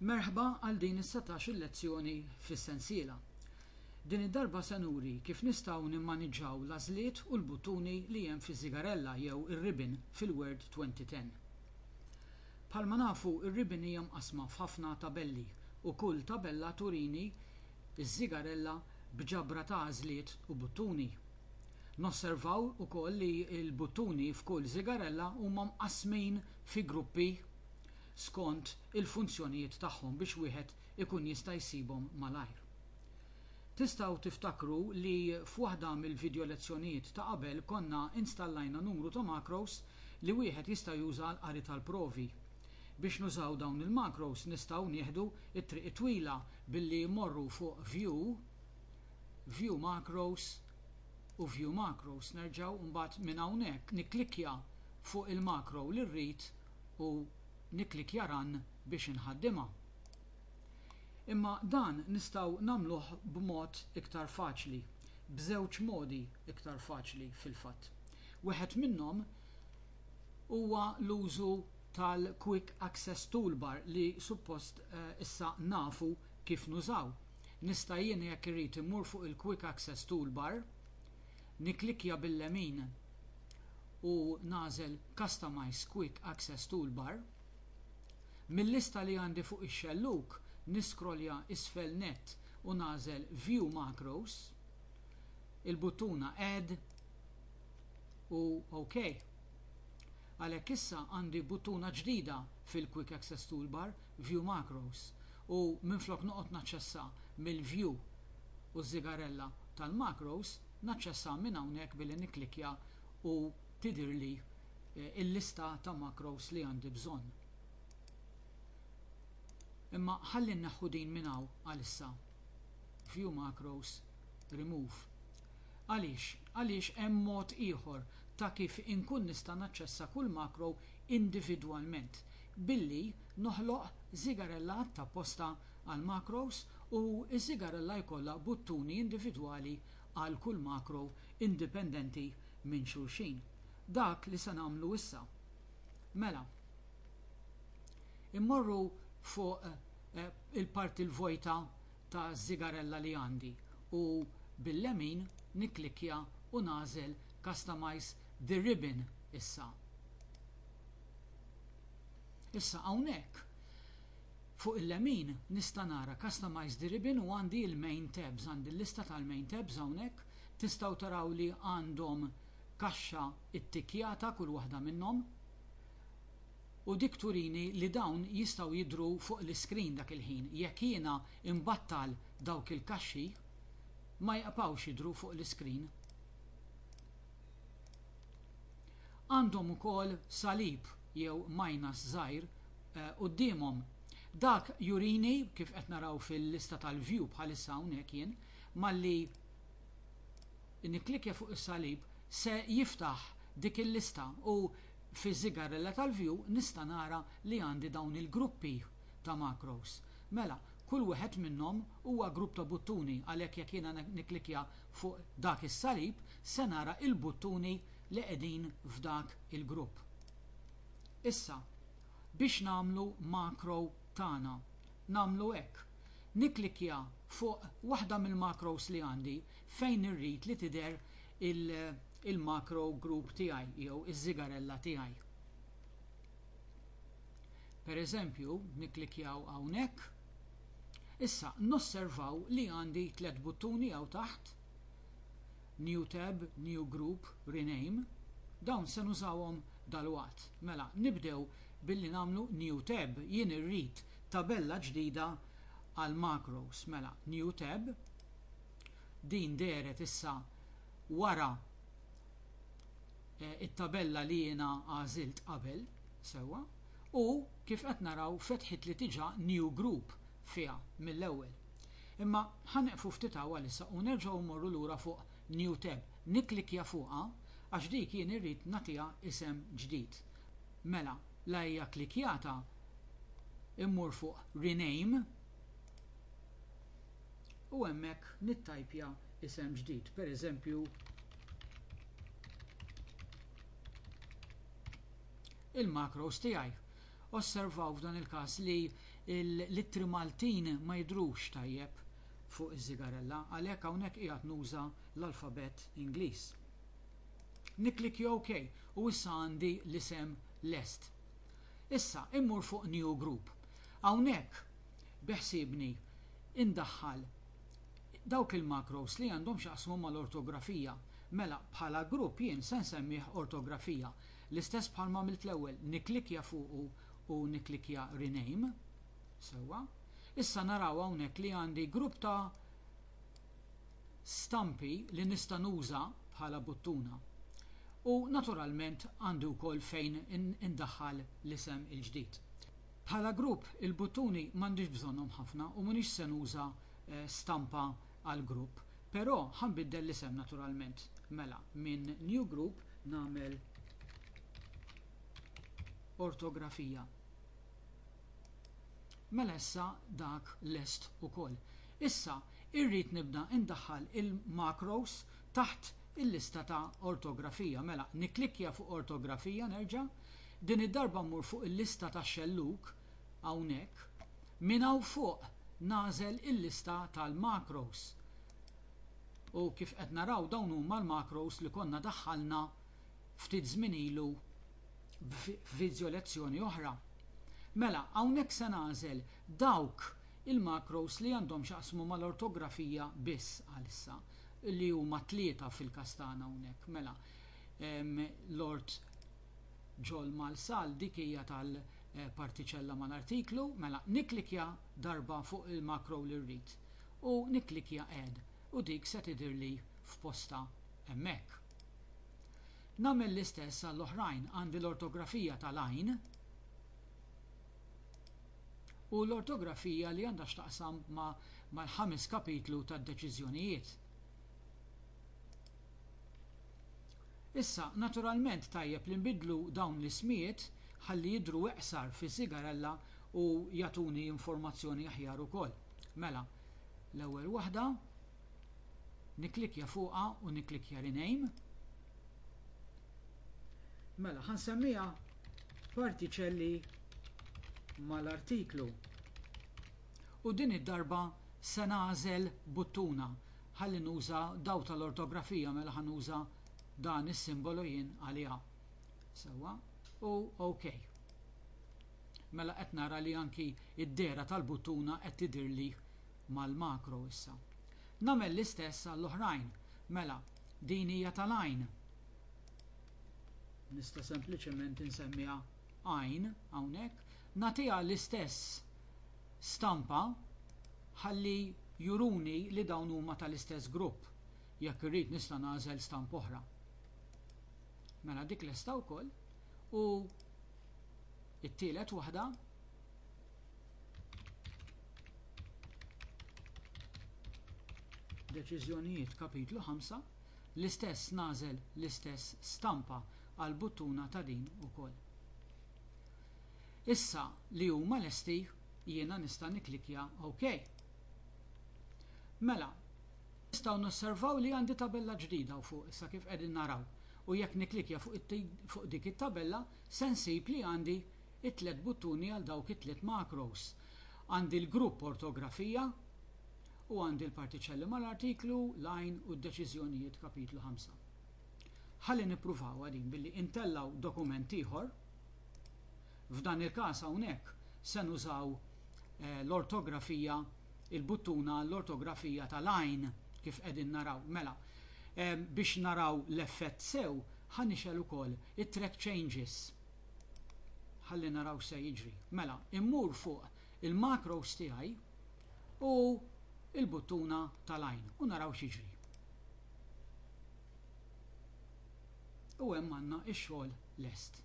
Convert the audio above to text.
Merħba għal din is-16 lezzjoni fis-sensiela. Din id-darba se nuri kif nistgħu nimmaniġġjaw l-għażliet u l-buttuni li hemm fiż-żigarella jew ir-ribbon fil-Word 2010. Bħalma nafu ir-ribbon hija mqasma f'ħafna tabelli u kull tabella turini iż-żigarella b'ġabra ta' għażliet u buttuni. Nosservaw ukoll li l-buttuni f'kull żigarella huma mqasmin fi gruppi skont il-funzjonijiet tagħhom biex wieħed ikun jista' jsibhom malajr. Tistgħu tiftakru li f'waħda mill-video lezzjonijiet ta' qabel konna installajna numru ta' macros li wieħed jista' juża l-qari tal-provi. Biex nużaw dawn il-macros nistgħu nieħdu it-triq twila billi jmorru fuq View Macros u View Macros. Nerġgħu mbagħad minn hawnhekk nikklikkja fuq il-makro li rrid u nikklikja Run biex inħaddimha. Imma dan nistgħu nagħmluh b'mod iktar faċli, b'żewġ modi iktar faċli fil-fatt. Wieħed minnhom huwa l-użu tal-Quick Access Toolbar li suppost issa nafu kif nużaw. Nista' jien jekk irrid immur fuq il-Quick Access Toolbar, nikklikkja bil-lemin u nagħżel Customize Quick Access Toolbar. Mill-lista li għandi fuq ix-xelluk niskrolja isfel net u nagħżel View Macros, il-buttuna Add u OK. Għalhekk issa għandi buttuna ġdida fil-Quick Access Toolbar, View Macros, u minflok noqgħod naċċessa mill-View u żigarella tal-Macros, naċċessa minn hawnhekk billi nikklikkja u tidhirli il-lista ta' macros li għandi bżonn. Imma ħalli nneħħu din minn hawn għalissa. View Macros, Remove. Għaliex hemm mod ieħor ta' kif inkun nista' naċċessa kull makro individwalment billi noħloq żigarella tapposta għal macros u ż-żigarella jkollha buttuni individwali għal kull makro indipendenti minn xulxin. Dak li se nagħmlu issa. Mela, immorru fuq il-parti l-vojta ta' żigarella li għandi u bil-lemin nikklikkja u nagħżel Customize the Ribbon issa. Issa hawnhekk fuq il-lemin nista' nara Customize the Ribbon u għandi il-Main Tabs, għandi l-lista tal-Main Tabs hawnhekk. Tistgħu taraw li għandhom kaxxa ittikjata kull waħda minnhom u dik turini li dawn jistgħu jidhru fuq l-iskrin dak il-ħin. Jekk jiena imbattal dawk il-kaxxi ma jqapawx jidhru fuq l-iskrin. Għandhom ukoll salib jew minus żgħir qudiemhom. Dak jurini kif qed naraw fil-lista tal-View bħalissa hawnhekk jien malli nikklikkja fuq is-salib se jiftaħ dik il-lista u fiż-żigarella tal-View nista' nara li għandi dawn il-gruppi ta' macros. Mela, kull wieħed minnhom huwa grupp ta' buttuni għalhekk jekk jiena nikklikkja fuq dak is-salib se nara il-buttuni li qegħdin f'dak il-grupp. Issa, biex nagħmlu makro tagħna, nagħmlu hekk. Nikklikkja fuq waħda mill-macros li għandi fejn irrid li tidher il-macro group tiegħi jew iż-żigarella tiegħi. Pereżempju, nikklikkjaw hawnhekk. Issa nosservaw li għandi 3 buttuni hawn taħt. New Tab, New Group, Rename. Dawn se nużawhom dalwaqt. Mela, nibdew billi nagħmlu New Tab. Jien irrid tabella ġdida għal macros. Mela, New Tab. Din deret issa wara it-tabella li jiena għażilt qabel sewwa u kif qed naraw fetħit li tiġa New Group fiha mill-ewwel. Imma ħaneqfu ftit għalissa u nerġgħu mmorru lura fuq New Tab. Nikklikkja fuqha għax dik jien irrid nagħtiha isem ġdid. Mela, la hija klikkjata immur fuq Rename u hemmhekk nittajpja isem ġdid. Pereżempju il-macros tiegħi. Osservaw f'dan il-każ li l-ittri Maltin ma jidhrux tajjeb fuq iż-żigarella għalhekk hawnhekk qiegħed nuża l-alfabet Ingliż. Niklikja OK u issa għandi l-isem lest. Issa immur fuq New Group. Hawnhekk beħsiebni indaħħal dawk il-makros li għandhom x'jaqsmu mal-ortografija. Mela bħala grupp jien se nsemmih ortografija. L-istess bħalma mill-ewwel niklikja fuqu u niklikja rename. Sewwa. Issa naraw hawnhekk li għandi grupp ta' stampi li nista' nuża bħala buttuna. U naturalment għandu wkoll fejn indaħħal l-isem il-ġdid. Bħala grupp il-buttuni m'għandix bżonnhom ħafna u m'iniex se nuża stampa għal grupp, però ħanbiddel l-isem naturalment. Mela minn New Group nagħmel ortografija. Mela issa dak lest ukoll. Issa irrid nibda indaħħal il-makros taħt il-lista ta' ortografija. Mela niklikja fuq ortografija nerġa', din id-darba mmur fuq il-lista ta' xelluk hawnhekk, minn hawn fuq nażel il-lista tal-makros. U kif qed naraw dawn huma l-makros li konna daħħalna ftit żmien ilu f'video lezzjoni oħra. Mela hawnhekk se nażel dawk il-makros li għandhom x'jaqsmu mal-ortografija biss għalissa li huma 3 fil-kastana hawnhekk. Mela Lord Joel Malsal dik hija tal-partiċella mal-artiklu, mela niklikja darba fuq il-makro li rrid u niklikja add u dik se tidhirli f'posta hemmhekk. Nagħmel l-istess għall-oħrajn għandi l-ortografija tal-għajn u l-ortografija li għandha x'taqsam mal-5 kapitlu tad-deċiżjonijiet. Issa, naturalment tajjeb li nbidlu dawn l-ismijiet ħalli jidhru eqsar fis-sigarella u jagħtuni informazzjoni aħjar ukoll. Mela, l-ewwel waħda niklikja fuqha u niklikja rename. Mela ħansemmiha partiċelli mal-artiklu. U din id-darba se nagħżel buttuna ħalli nuża daw tal-ortografija mela ħanuża dan is-simbolu jien għaliha. Sewwa u OK. Mela qed nara li anki id-dera tal-buttuna qed tidhirli mal-makro issa. Nagħmel l-istess għall-oħrajn. Mela din hija tal-għajn. Nista' sempliċement insemmiha għajn hawnhekk, nagħtiha l-istess stampa ħalli juruni li dawn huma tal-istess grupp. Jekk irrid nista' nagħżel stampa oħra. Mela dik lesta wkoll u it-tielet waħda deċiżjonijiet kapitlu 5 l-istess nagħżel l-istess stampa għal buttuna ta' din ukoll. Issa li huma lesti jiena nista' niklikja OK. Mela nistgħu nosservaw li għandi tabella ġdida u fuq issa kif qegħdin naraw u jekk niklikja fuq dik it-tabella se nsib li għandi it-3 buttuni għal dawk it-3 makros. Għandi l-grupp ortografija u għandi l-partiċelli mal-artiklu, line u d-deċiżjonijiet kapitlu 5. Ħalli nippruvaw għadin billi intellaw dokument ieħor. F'dan il-każ hawnhekk se nużaw l-ortografija, il-buttuna l-ortografija ta' line kif qegħdin naraw. Mela biex naraw l-effett sew ħanixel ukoll it-track changes. Ħalli naraw se jiġri. Mela immur fuq il-makros tiegħi u il-buttuna tal-għajn u naraw x'jiġri. U hemm għandna x-xogħol lest.